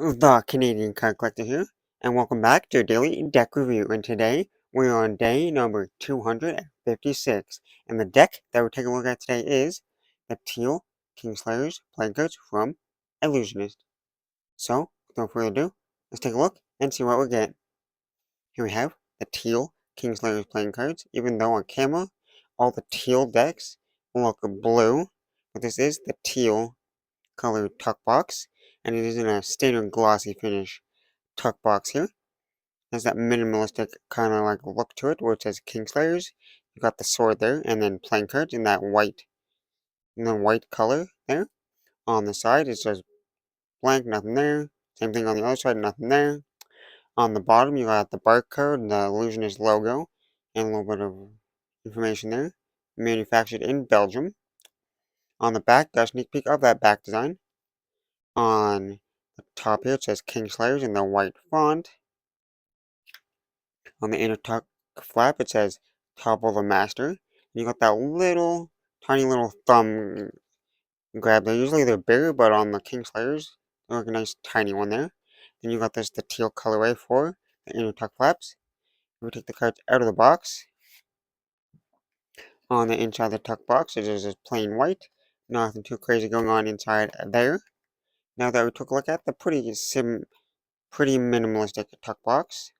The Canadian Card Collector here, and welcome back to your daily deck review. And today we are on day number 256, and the deck that we're taking a look at today is the Teal King Slayer's playing cards from Illusionist. So, without further ado, let's take a look and see what we get. Here we have the Teal King Slayer's playing cards. Even though on camera all the teal decks look blue, but this is the teal colored tuck box, and it is in a standard glossy finish tuck box here. Has that minimalistic kind of like look to it, where it says King Slayers. You got the sword there, and then playing cards in that white, color there. On the side, it says blank, nothing there. Same thing on the other side, nothing there. On the bottom, you got the barcode, the Illusionist logo, and a little bit of information there. Manufactured in Belgium. On the back, got a sneak peek of that back design. On the top here, it says King Slayers in the white font. On the inner tuck flap, it says Topple the Master. And you got that little, tiny little thumb grab there. Usually they're bigger, but on the King Slayers, they look a nice tiny one there. Then you got the teal colorway for the inner tuck flaps. If we take the cards out of the box, on the inside of the tuck box, it is just plain white. Nothing too crazy going on inside there. Now that we took a look at the pretty minimalistic tuck box,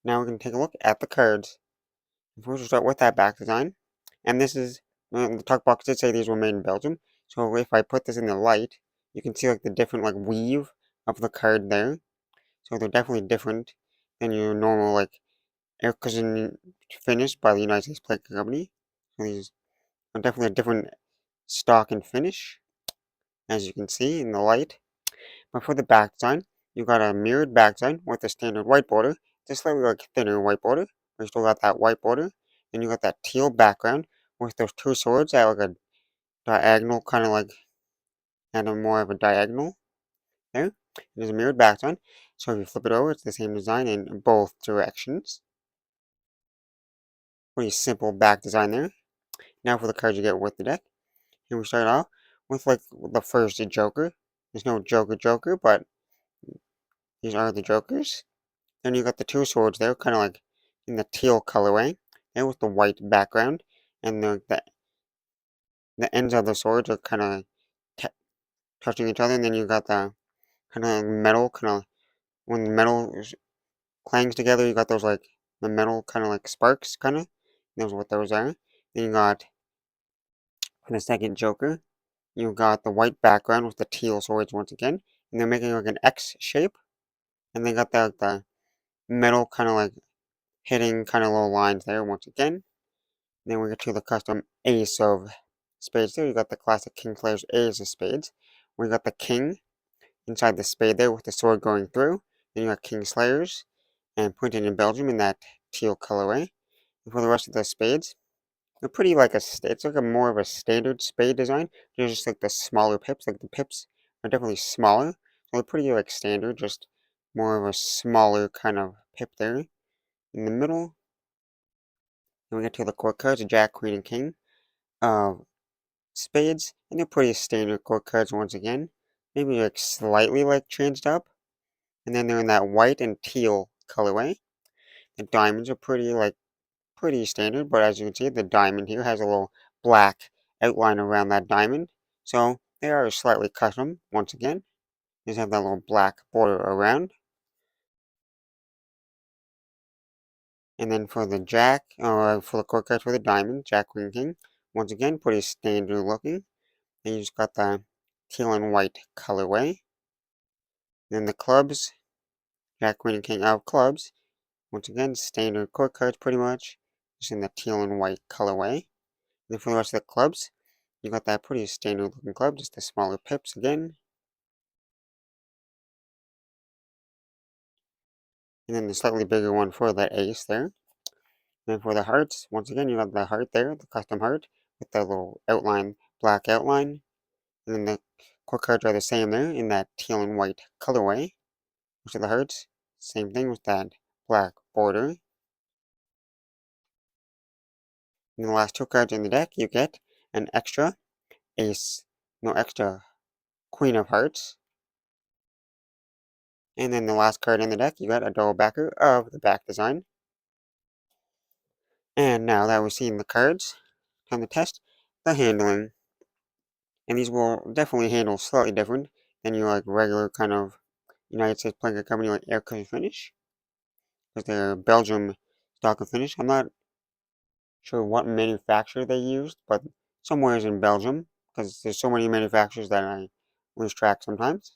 now we're going to take a look at the cards. First, we'll start with that back design. And this is, the tuck box did say these were made in Belgium. So if I put this in the light, you can see like the different like weave of the card there. So they're definitely different than your normal like air cushion finish by the United States Plate Company. So these are definitely a different stock and finish, as you can see in the light. But for the back design, you got a mirrored back design with a standard white border, just slightly like thinner white border. We still got that white border. Then you got that teal background with those two swords at like a diagonal, kind of like at a more of a diagonal there. There's a mirrored back design, so if you flip it over, it's the same design in both directions. Pretty simple back design there. Now for the cards you get with the deck. Here we start off with like the first Joker. There's no Joker, but these are the Jokers. Then you got the two swords there, kind of like in the teal colorway, and with the white background, and the ends of the swords are kind of touching each other. And then you got the kind of metal, kind of when the metal clangs together, you got those like the metal kind of like sparks, kind of. That's what those are. Then you got for the second Joker, you got the white background with the teal swords once again, and they're making like an X shape, and they got the metal kind of like hitting kind of little lines there once again. Then we get to the custom Ace of Spades there. You got the classic King Slayer's Ace of Spades. We got the King inside the spade there with the sword going through. Then you got King Slayer's and printed in Belgium in that teal colorway. And for the rest of the spades, they're pretty like it's like a more of a standard spade design. They're just like the smaller pips. Like the pips are definitely smaller. So they're pretty like standard, just more of a smaller kind of pip there. In the middle, then we get to the court cards, Jack, Queen, and King of Spades, and they're pretty standard court cards once again. Maybe like slightly like changed up. And then they're in that white and teal colorway. The diamonds are pretty standard, but as you can see, the diamond here has a little black outline around that diamond. So they are slightly custom once again. Just have that little black border around. And then for the jack, or for the court cards for the diamond, Jack, Queen, King, once again, pretty standard looking. And you just got the teal and white colorway. Then the clubs, Jack, Queen, and King of clubs. Once again, standard court cards pretty much. Just in the teal and white colorway. Then for the rest of the clubs, you got that pretty standard looking club, just the smaller pips again. And then the slightly bigger one for that ace there. Then for the hearts, once again, you got the heart there, the custom heart, with the little outline, black outline. And then the core cards are the same there in that teal and white colorway. Most of the hearts, same thing with that black border. And the last two cards in the deck, you get an extra ace, no extra Queen of Hearts. And then the last card in the deck, you got a double backer of the back design. And now that we've seen the cards, time to test the handling. And these will definitely handle slightly different than your like regular kind of United States blanket company like Air Cushion Finish. Because they're Belgium stock and finish. I'm not sure what manufacturer they used, but somewhere in Belgium. Because there's so many manufacturers that I lose track sometimes.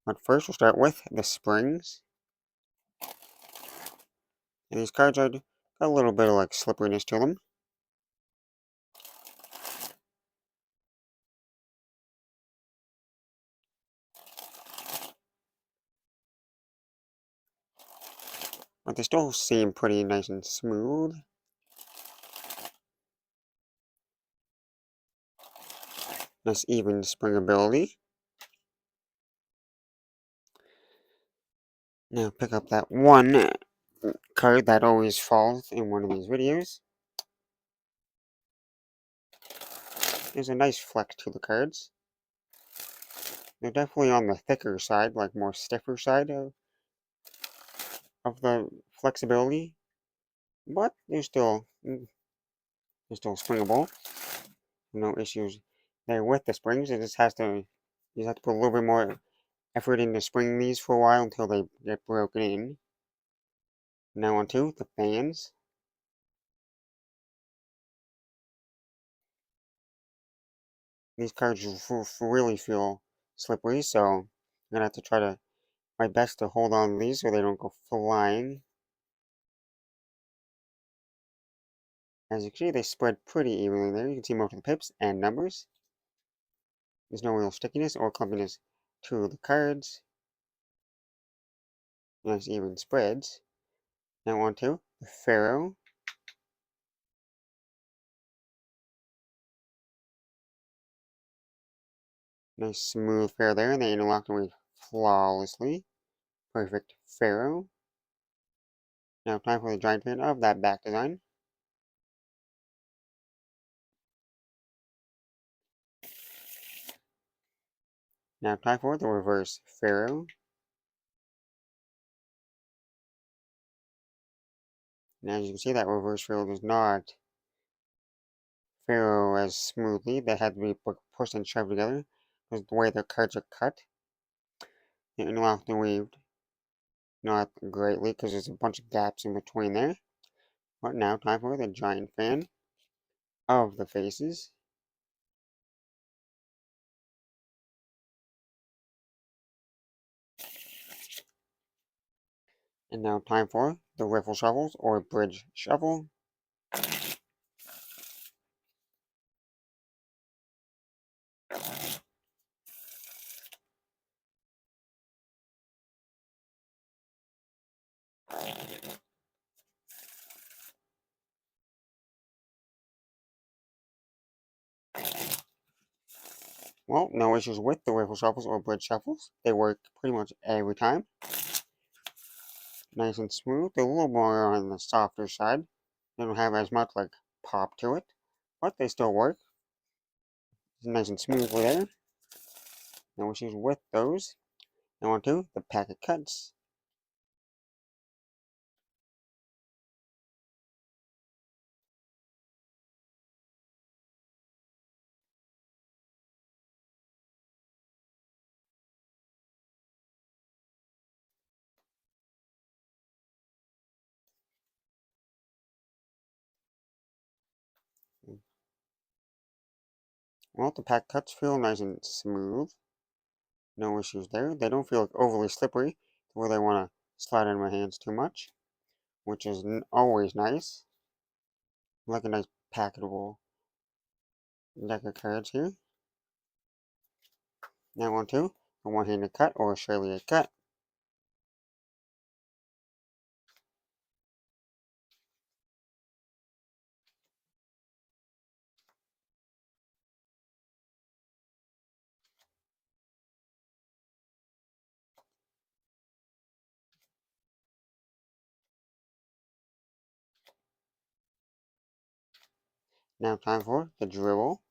But first we'll start with the springs. And these cards are got a little bit of like slipperiness to them. But they still seem pretty nice and smooth. Nice even springability. Now pick up that one card that always falls in one of these videos. There's a nice flex to the cards. They're definitely on the thicker side, like more stiffer side of the flexibility, but they're still springable. No issues there with the springs. It just has to you have to put a little bit more effort into springing these for a while until they get broken in. Now onto the fans. These cards really feel slippery, so I'm gonna have to try to my best to hold on to these so they don't go flying. As you can see, they spread pretty evenly there. You can see most of the pips and numbers. There's no real stickiness or clumpiness to the cards. Nice even spreads. Now on to the Pharaoh. Nice smooth Pharaoh there, and they interlocked away flawlessly. Perfect Pharaoh. Now time for the giant fan of that back design. Now time for the reverse Pharaoh. And as you can see, that reverse Pharaoh does not Pharaoh as smoothly. That had to be pushed and shoved together because the way the cards are cut. They interlocked and weaved not greatly because there's a bunch of gaps in between there. But now time for the giant fan of the faces. And now time for the riffle shuffles or bridge shuffle. Well, no issues with the riffle shuffles or bridge shuffles. They work pretty much every time. Nice and smooth. They're a little more on the softer side. They don't have as much like pop to it, but they still work. Nice and smoothly there. No issues with those. Now on to the packet cuts. Well, the pack cuts feel nice and smooth. No issues there. They don't feel like overly slippery where they want to slide in my hands too much, which is always nice. Like a nice packetable deck of cards here. Now on to a one-handed cut or a Shirley cut. Now time for the dribble.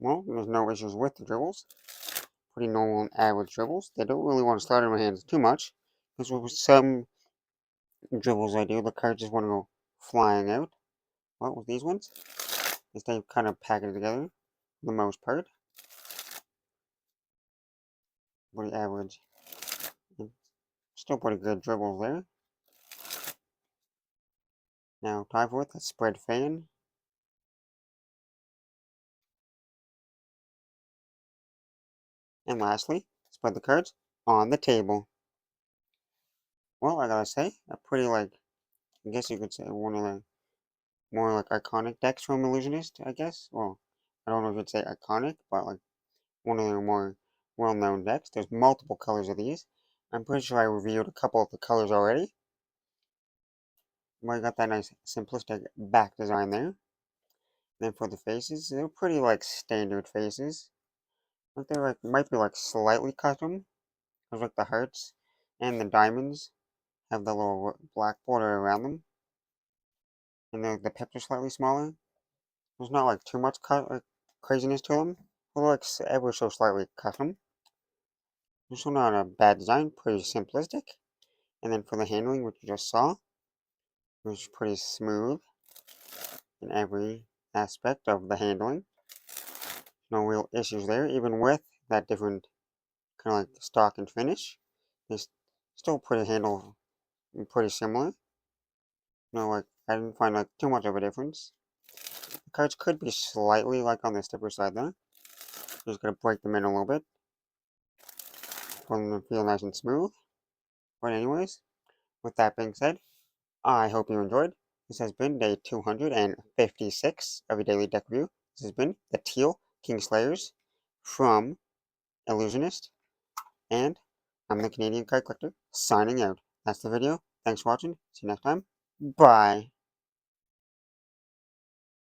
Well, there's no issues with the dribbles. Pretty normal and average dribbles. They don't really want to slide in my hands too much, because with some dribbles I do, the cards just want to go flying out. Well, with these ones, they stay kind of packaged together for the most part. Pretty average. Still pretty good dribbles there. Now, time for the spread fan. And lastly, spread the cards on the table. Well, I gotta say, a pretty, like, I guess you could say one of the more, like, iconic decks from Illusionist, I guess. Well, I don't know if you'd say iconic, but, like, one of their more well-known decks. There's multiple colors of these. I'm pretty sure I reviewed a couple of the colors already. But I got that nice simplistic back design there. Then for the faces, they're pretty, like, standard faces. Like, they're, like, might be, like, slightly custom. There's, like, the hearts and the diamonds have the little black border around them. And the pips are slightly smaller. There's not, like, too much like, craziness to them. They're, like, ever so slightly custom. This one not a bad design, pretty simplistic. And then for the handling, which you just saw, it was pretty smooth in every aspect of the handling. No real issues there, even with that different kind of like stock and finish. They still handle pretty similar. No, like I didn't find like too much of a difference. The cards could be slightly like on the stiffer side there. Just gonna break them in a little bit for them to feel nice and smooth. But anyways, with that being said, I hope you enjoyed. This has been day 256 of a daily deck review. This has been the Teal King Slayers from Illusionist, and I'm the Canadian Card Collector signing out. That's the video. Thanks for watching. See you next time. Bye.